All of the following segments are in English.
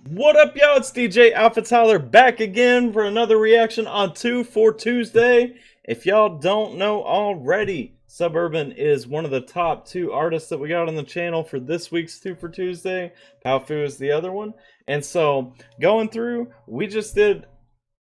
What up, y'all? It's DJ AlphaTyler back again for another reaction on 2 for Tuesday. If y'all don't know already, Suburban is one of the top 2 artists that we got on the channel for this week's 2 for Tuesday. Powfu is the other one. And so, going through, we just did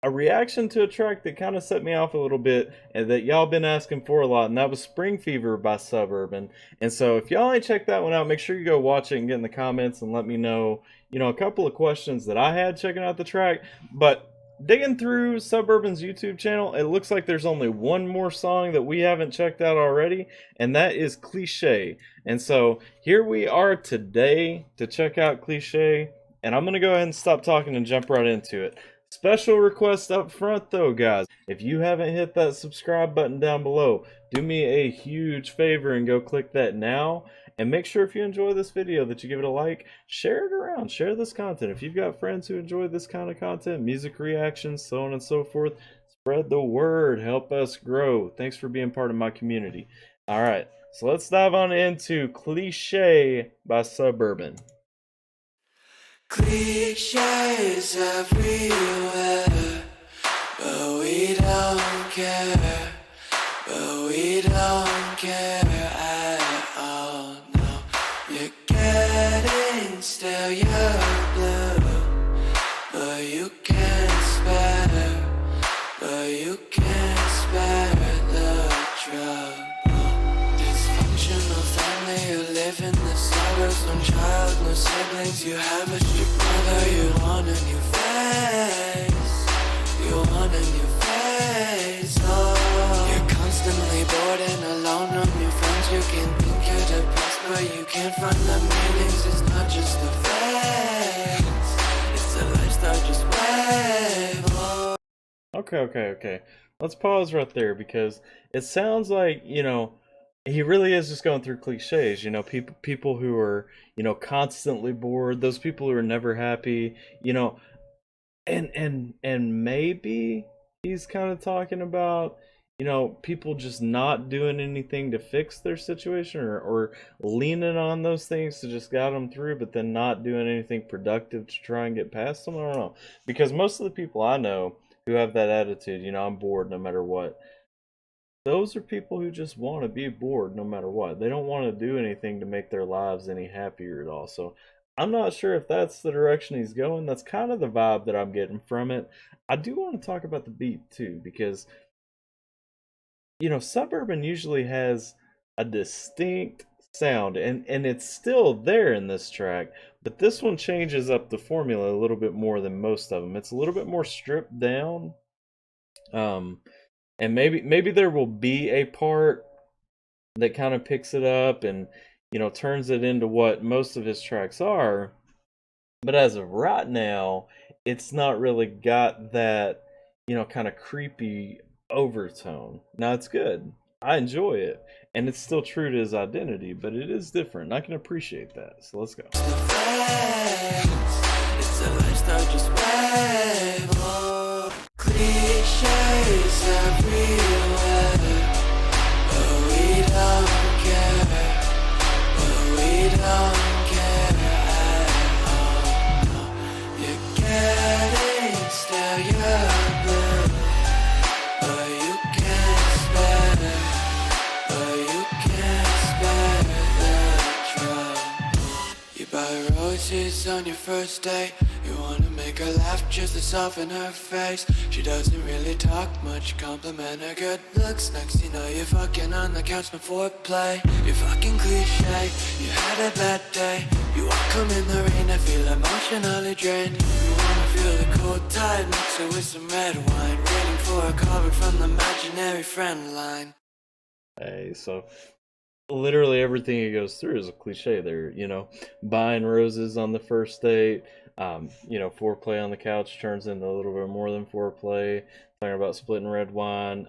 a reaction to a track that kind of set me off a little bit and that y'all been asking for a lot, and that was Spring Fever by Suburban. And so if y'all ain't checked that one out, make sure you go watch it and get in the comments and let me know, a couple of questions that I had checking out the track. But digging through Suburban's YouTube channel, it looks like there's only one more song that we haven't checked out already, and that is Cliché. And so here we are today to check out Cliché, and I'm going to go ahead and stop talking and jump right into it. Special request up front though, guys. If you haven't hit that subscribe button down below, do me a huge favor and go click that now. And make sure if you enjoy this video that you give it a like, share it around, share this content. If you've got friends who enjoy this kind of content, music reactions, so on and so forth, spread the word, help us grow. Thanks for being part of my community. All right, so let's dive on into Cliché by Suburban. Cliches everywhere, but we don't care, but we don't care at all. No, you're getting stale, you're blue, but you can't spare, but you can't spare the trouble. Dysfunctional family, you live in the suburbs, no child, no siblings, you have a strict mother, you want a new face, you want a new face, oh. You're constantly bored and alone, no new friends, you can think you're depressed, but you can't find the meanings, it's not just a phase, it's a lifestyle, just wave, oh. Okay. Let's pause right there because it sounds like, he really is just going through cliches, people who are, constantly bored, those people who are never happy, and maybe he's kind of talking about, people just not doing anything to fix their situation or leaning on those things to just guide them through, but then not doing anything productive to try and get past them. I don't know. Because most of the people I know who have that attitude, I'm bored no matter what, those are people who just want to be bored no matter what. They don't want to do anything to make their lives any happier at all. So I'm not sure if that's the direction he's going. That's kind of the vibe that I'm getting from it. I do want to talk about the beat too, because Suburban usually has a distinct sound, and it's still there in this track, but this one changes up the formula a little bit more than most of them. It's a little bit more stripped down. And maybe there will be a part that kind of picks it up and turns it into what most of his tracks are, but as of right now it's not really got that kind of creepy overtone. Now it's good, I enjoy it, and it's still true to his identity, but it is different. I can appreciate that, so let's go. It's a lifestyle, just wave, oh. Cliches everywhere, but we don't care, but we don't care at all. No, you're getting stale, you're blue, but you can't spare, but you can't spare the trouble. You buy roses on your first date, you wanna make her laugh just to soften her face. She doesn't really talk much, compliment her good looks. Next you know you're fucking on the couch, no foreplay. You're fucking cliche, you had a bad day. You walk home in the rain, I feel emotionally drained. You wanna feel the cold tide, mix it with some red wine. Waiting for a call from the imaginary friend line. Hey, so literally everything he goes through is a cliche there, buying roses on the first date, foreplay on the couch turns into a little bit more than foreplay, talking about splitting red wine.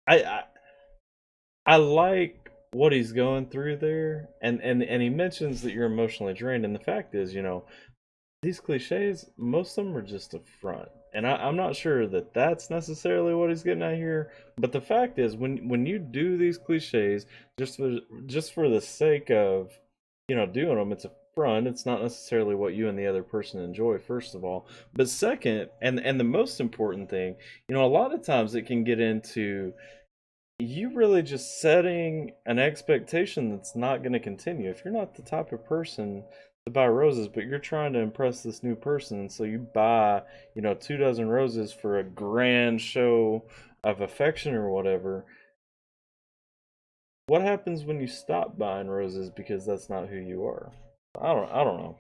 I I like what he's going through there, and he mentions that you're emotionally drained, and the fact is, these cliches, most of them are just a front. And I'm not sure that that's necessarily what he's getting at here, but the fact is, when you do these cliches just for the sake of doing them, front, it's not necessarily what you and the other person enjoy, first of all. But second, and the most important thing, a lot of times it can get into you really just setting an expectation that's not going to continue. If you're not the type of person to buy roses, but you're trying to impress this new person, and so you buy, 2 dozen roses for a grand show of affection or whatever, what happens when you stop buying roses because that's not who you are? I don't know.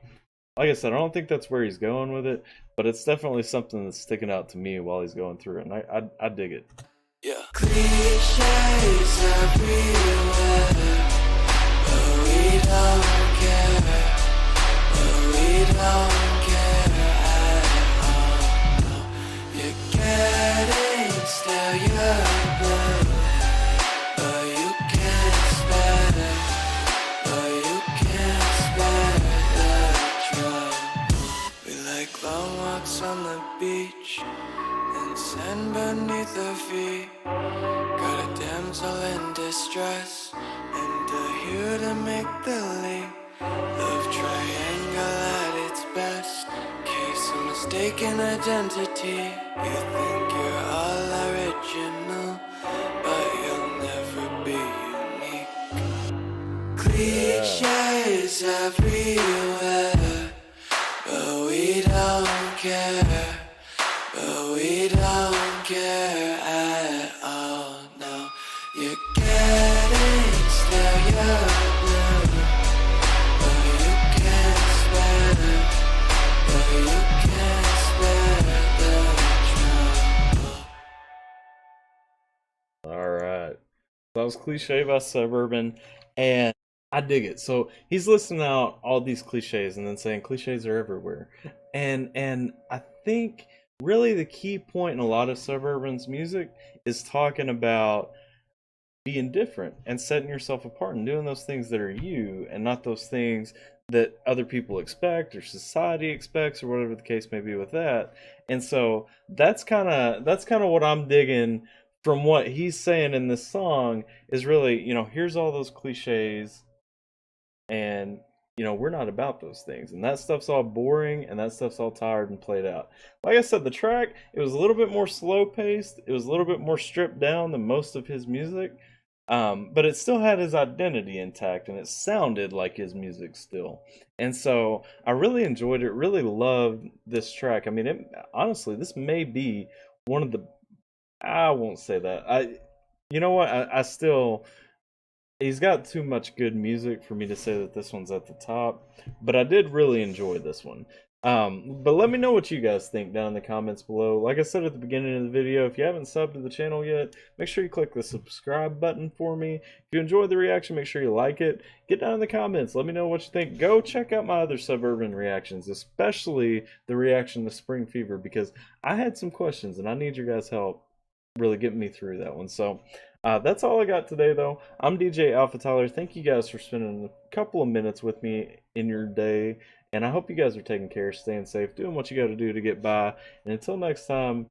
Like I said, I don't think that's where he's going with it, but it's definitely something that's sticking out to me while he's going through it, and I dig it. Yeah. Cliches everywhere, but we don't care. But we don't care at all. No. You're getting stale, you're blue, but you can't spare it. But you can't spare the drug. We like long walks on the beach and sand beneath our feet. Got a damsel in distress and a hue to make the leap. Love triangle at its best. Case of mistaken identity. You think you're all original, but you'll never be unique. Cliches everywhere, but we don't care. But we don't care at all. No, you're getting stale, you're blue, but you can't spare it. But you can't spare the trouble. All right. That was Cliche by Suburban, and I dig it. So he's listing out all these cliches and then saying cliches are everywhere. And I think really the key point in a lot of Suburban's music is talking about being different and setting yourself apart and doing those things that are you and not those things that other people expect or society expects or whatever the case may be with that. And so that's kind of what I'm digging from what he's saying in this song is really, here's all those cliches, and we're not about those things, and that stuff's all boring and that stuff's all tired and played out. Like I said, the track, it was a little bit more slow paced, it was a little bit more stripped down than most of his music, but it still had his identity intact and it sounded like his music still. And so I really enjoyed it, really loved this track. I mean, honestly, this may be one of the, I won't say that. You know what? I still, he's got too much good music for me to say that this one's at the top, but I did really enjoy this one. But let me know what you guys think down in the comments below. Like I said at the beginning of the video, if you haven't subbed to the channel yet, make sure you click the subscribe button for me. If you enjoyed the reaction, make sure you like it. Get down in the comments, let me know what you think. Go check out my other Suburban reactions, especially the reaction to Spring Fever, because I had some questions and I need your guys' help really getting me through that one. So that's all I got today, though. I'm DJ AlphaTyler. Thank you guys for spending a couple of minutes with me in your day, and I hope you guys are taking care, staying safe, doing what you got to do to get by. And until next time,